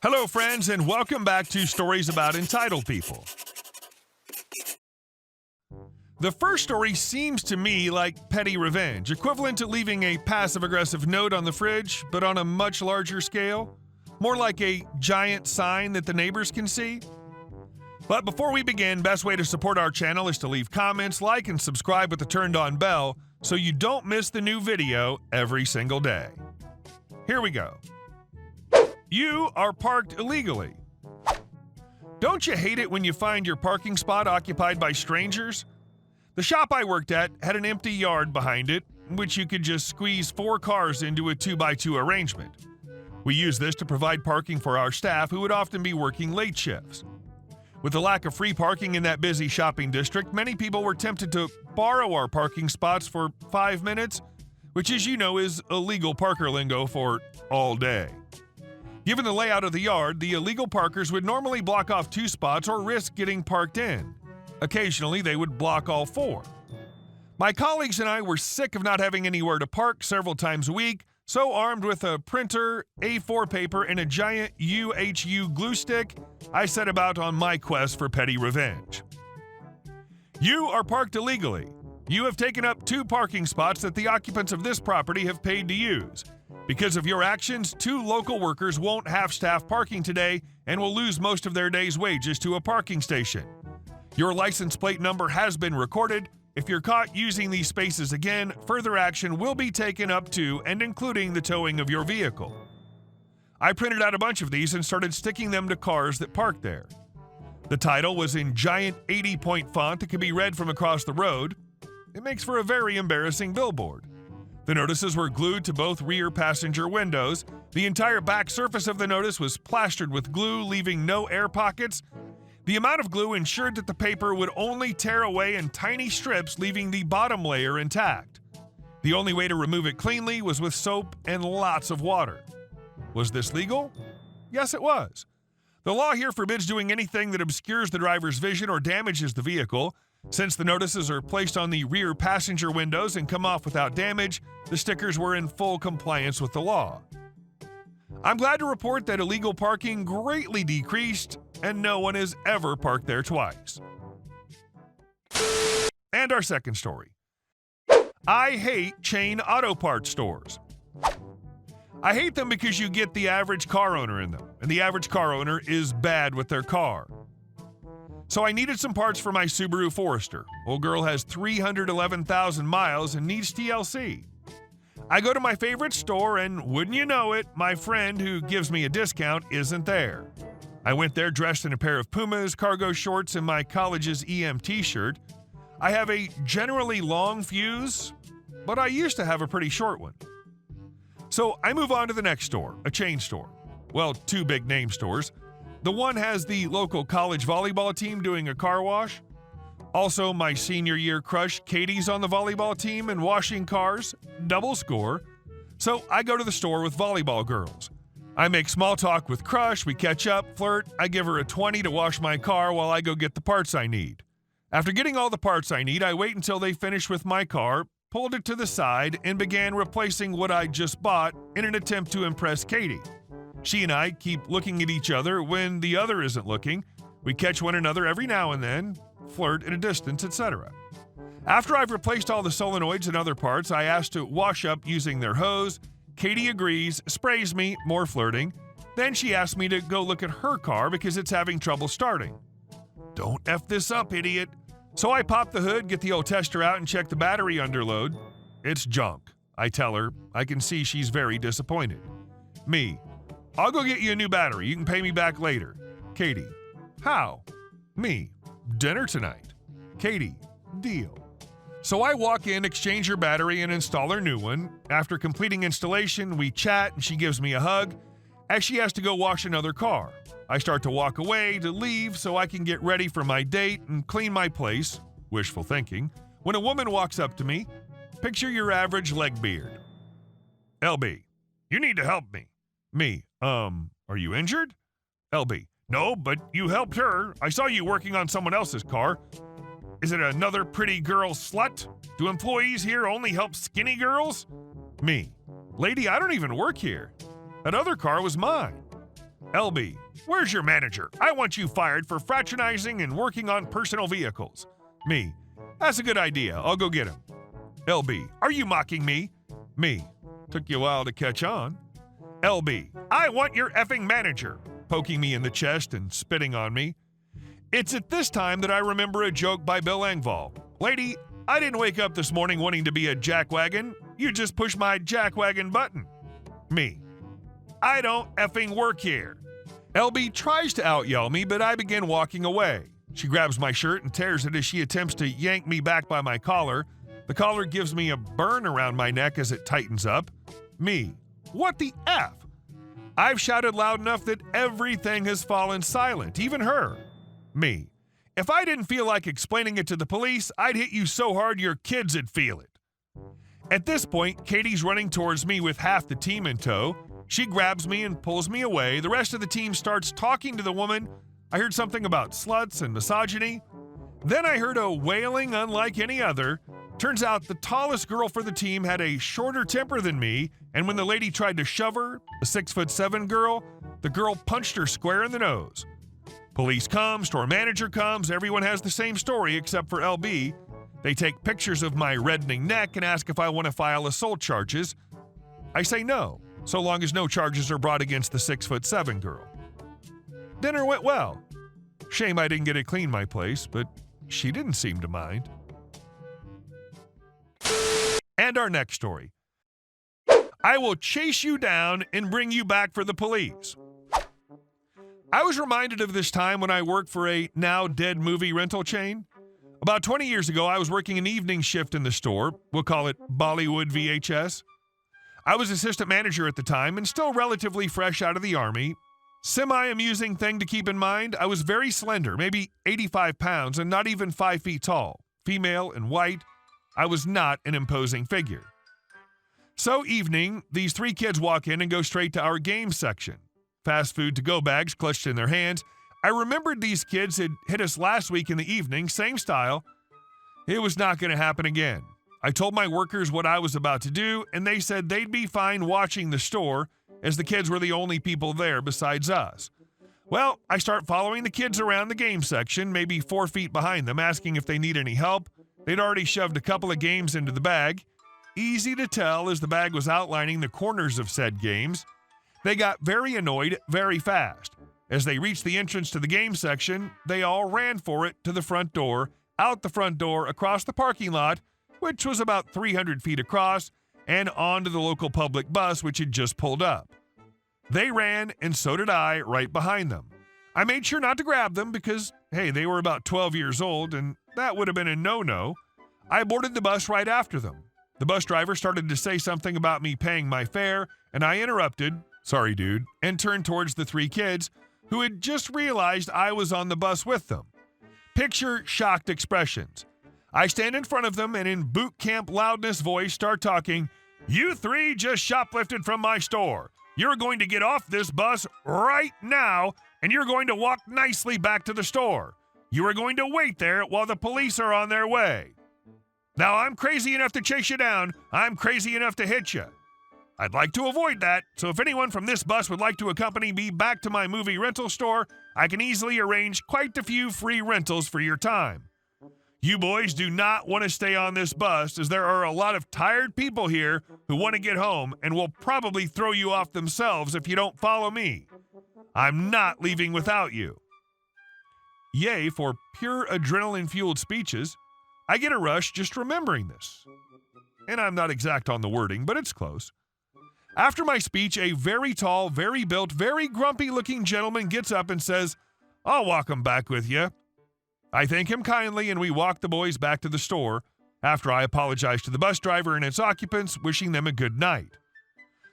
Hello, friends, and welcome back to Stories About Entitled People. The first story seems to me like petty revenge, equivalent to leaving a passive-aggressive note on the fridge, but on a much larger scale. More like a giant sign that the neighbors can see. But before we begin, best way to support our channel is to leave comments, like, and subscribe with the turned-on bell so you don't miss the new video every single day. Here we go. You are parked illegally. Don't you hate it when you find your parking spot occupied by strangers? The shop I worked at had an empty yard behind it, which you could just squeeze 4 cars into a 2x2 arrangement. We used this to provide parking for our staff who would often be working late shifts. With the lack of free parking in that busy shopping district, many people were tempted to borrow our parking spots for 5 minutes, which, as you know, is illegal parker lingo for all day. Given the layout of the yard, the illegal parkers would normally block off 2 spots or risk getting parked in. Occasionally, they would block all 4. My colleagues and I were sick of not having anywhere to park several times a week, so armed with a printer, A4 paper, and a giant UHU glue stick, I set about on my quest for petty revenge. You are parked illegally. You have taken up 2 parking spots that the occupants of this property have paid to use. Because of your actions, 2 local workers won't have staff parking today and will lose most of their day's wages to a parking station. Your license plate number has been recorded. If you're caught using these spaces again, further action will be taken up to and including the towing of your vehicle. I printed out a bunch of these and started sticking them to cars that parked there. The title was in giant 80-point font that could be read from across the road. It makes for a very embarrassing billboard. The notices were glued to both rear passenger windows. The entire back surface of the notice was plastered with glue, leaving no air pockets. The amount of glue ensured that the paper would only tear away in tiny strips, leaving the bottom layer intact. The only way to remove it cleanly was with soap and lots of water. Was this legal? Yes, it was. The law here forbids doing anything that obscures the driver's vision or damages the vehicle. Since the notices are placed on the rear passenger windows and come off without damage, the stickers were in full compliance with the law. I'm glad to report that illegal parking greatly decreased, and no one has ever parked there twice. And our second story. I hate chain auto parts stores. I hate them because you get the average car owner in them, and the average car owner is bad with their car. So I needed some parts for my Subaru Forester. Old girl has 311,000 miles and needs TLC. I go to my favorite store and, wouldn't you know it, my friend who gives me a discount isn't there. I went there dressed in a pair of Pumas, cargo shorts, and my college's EM t-shirt. I have a generally long fuse, but I used to have a pretty short one. So I move on to the next store, a chain store. Well, 2 big name stores. The one has the local college volleyball team doing a car wash. Also, my senior year crush Katie's on the volleyball team and washing cars, double score. So I go to the store with volleyball girls. I make small talk with crush, we catch up, flirt, I give her a 20 to wash my car while I go get the parts I need. After getting all the parts I need, I wait until they finish with my car, pulled it to the side, and began replacing what I just bought in an attempt to impress Katie. She and I keep looking at each other when the other isn't looking. We catch one another every now and then, flirt at a distance, etc. After I've replaced all the solenoids and other parts, I ask to wash up using their hose. Katie agrees, sprays me, more flirting. Then she asks me to go look at her car because it's having trouble starting. Don't F this up, idiot. So I pop the hood, get the old tester out, and check the battery underload. It's junk. I tell her. I can see she's very disappointed. Me. I'll go get you a new battery. You can pay me back later. Katie. How? Me. Dinner tonight. Katie. Deal. So I walk in, exchange her battery, and install her new one. After completing installation, we chat, and she gives me a hug as she has to go wash another car. I start to walk away to leave so I can get ready for my date and clean my place. Wishful thinking. When a woman walks up to me, picture your average leg beard. LB. You need to help me. Me. Are you injured? LB. No, but you helped her. I saw you working on someone else's car. Is it another pretty girl slut? Do employees here only help skinny girls? Me. Lady, I don't even work here. That other car was mine. LB, where's your manager? I want you fired for fraternizing and working on personal vehicles. Me, that's a good idea. I'll go get him. LB, are you mocking me? Me, took you a while to catch on. LB, I want your effing manager, poking me in the chest and spitting on me. It's at this time that I remember a joke by Bill Engvall. Lady, I didn't wake up this morning wanting to be a jackwagon. You just pushed my jackwagon button. Me, I don't effing work here. LB tries to out-yell me, but I begin walking away. She grabs my shirt and tears it as she attempts to yank me back by my collar. The collar gives me a burn around my neck as it tightens up. Me, what the F? I've shouted loud enough that everything has fallen silent, even her. Me, if I didn't feel like explaining it to the police, I'd hit you so hard your kids would feel it. At this point, Katie's running towards me with half the team in tow. She grabs me and pulls me away. The rest of the team starts talking to the woman. I heard something about sluts and misogyny. Then I heard a wailing unlike any other. Turns out the tallest girl for the team had a shorter temper than me, and when the lady tried to shove her, a 6'7" girl, the girl punched her square in the nose. Police come, store manager comes, everyone has the same story except for LB. They take pictures of my reddening neck and ask if I want to file assault charges. I say no, so long as no charges are brought against the 6'7" girl. Dinner went well. Shame I didn't get to clean my place, but she didn't seem to mind. And our next story. I will chase you down and bring you back for the police. I was reminded of this time when I worked for a now dead movie rental chain. About 20 years ago, I was working an evening shift in the store. We'll call it Bollywood VHS. I was assistant manager at the time and still relatively fresh out of the Army. Semi-amusing thing to keep in mind, I was very slender, maybe 85 pounds and not even 5 feet tall. Female and white, I was not an imposing figure. So evening, these 3 kids walk in and go straight to our game section. Fast food to-go bags clutched in their hands. I remembered these kids had hit us last week in the evening, same style. It was not going to happen again. I told my workers what I was about to do, and they said they'd be fine watching the store, as the kids were the only people there besides us. Well, I start following the kids around the game section, maybe 4 feet behind them, asking if they need any help. They'd already shoved a couple of games into the bag. Easy to tell as the bag was outlining the corners of said games. They got very annoyed very fast. As they reached the entrance to the game section, they all ran for it to the front door, out the front door, across the parking lot, which was about 300 feet across, and onto the local public bus, which had just pulled up. They ran, and so did I, right behind them. I made sure not to grab them because, hey, they were about 12 years old, and that would have been a no-no. I boarded the bus right after them. The bus driver started to say something about me paying my fare, and I interrupted, sorry dude, and turned towards the 3 kids who had just realized I was on the bus with them. Picture shocked expressions. I stand in front of them and in boot camp loudness voice start talking, "You 3 just shoplifted from my store. You're going to get off this bus right now, and you're going to walk nicely back to the store. You are going to wait there while the police are on their way. Now, I'm crazy enough to chase you down. I'm crazy enough to hit you. I'd like to avoid that, so if anyone from this bus would like to accompany me back to my movie rental store, I can easily arrange quite a few free rentals for your time. You boys do not want to stay on this bus, as there are a lot of tired people here who want to get home and will probably throw you off themselves if you don't follow me. I'm not leaving without you." Yay for pure adrenaline-fueled speeches. I get a rush just remembering this. And I'm not exact on the wording, but it's close. After my speech, a very tall, very built, very grumpy-looking gentleman gets up and says, "I'll walk 'em back with you." I thank him kindly, and we walk the boys back to the store, after I apologize to the bus driver and its occupants, wishing them a good night.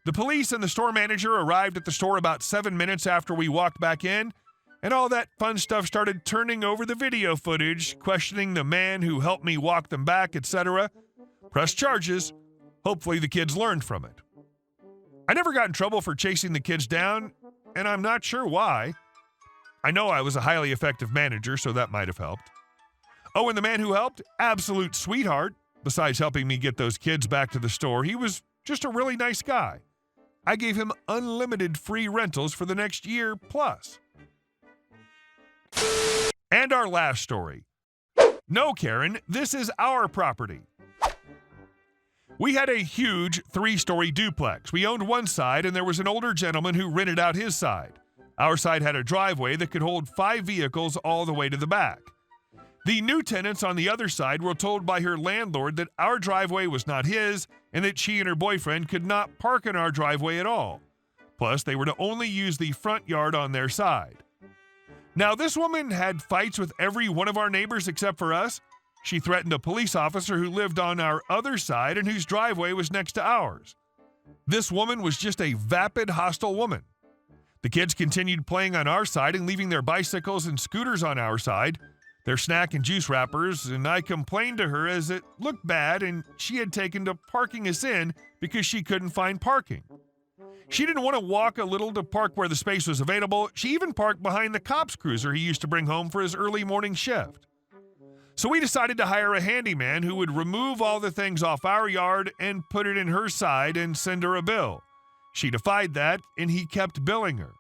The police and the store manager arrived at the store about 7 minutes after we walked back in, and all that fun stuff started turning over the video footage, questioning the man who helped me walk them back, etc. Press charges. Hopefully the kids learned from it. I never got in trouble for chasing the kids down, and I'm not sure why. I know I was a highly effective manager, so that might have helped. Oh, and the man who helped? Absolute sweetheart. Besides helping me get those kids back to the store, he was just a really nice guy. I gave him unlimited free rentals for the next year plus. And our last story. No, Karen, this is our property. We had a huge 3-story duplex. We owned one side, and there was an older gentleman who rented out his side. Our side had a driveway that could hold 5 vehicles all the way to the back. The new tenants on the other side were told by her landlord that our driveway was not his and that she and her boyfriend could not park in our driveway at all. Plus, they were to only use the front yard on their side. Now, this woman had fights with every one of our neighbors except for us. She threatened a police officer who lived on our other side and whose driveway was next to ours. This woman was just a vapid, hostile woman. The kids continued playing on our side and leaving their bicycles and scooters on our side, their snack and juice wrappers, and I complained to her as it looked bad and she had taken to parking us in because she couldn't find parking. She didn't want to walk a little to park where the space was available. She even parked behind the cop's cruiser he used to bring home for his early morning shift. So we decided to hire a handyman who would remove all the things off our yard and put it in her side and send her a bill. She defied that, and he kept billing her.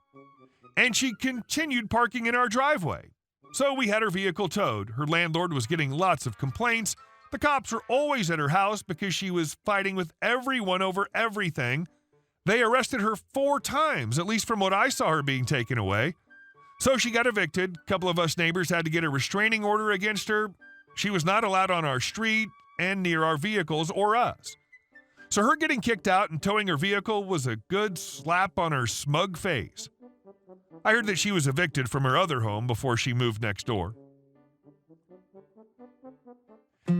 And she continued parking in our driveway. So we had her vehicle towed. Her landlord was getting lots of complaints. The cops were always at her house because she was fighting with everyone over everything. They arrested her 4 times, at least from what I saw her being taken away. So she got evicted. A couple of us neighbors had to get a restraining order against her. She was not allowed on our street and near our vehicles or us. So her getting kicked out and towing her vehicle was a good slap on her smug face. I heard that she was evicted from her other home before she moved next door.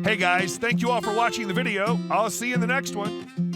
Hey guys, thank you all for watching the video. I'll see you in the next one.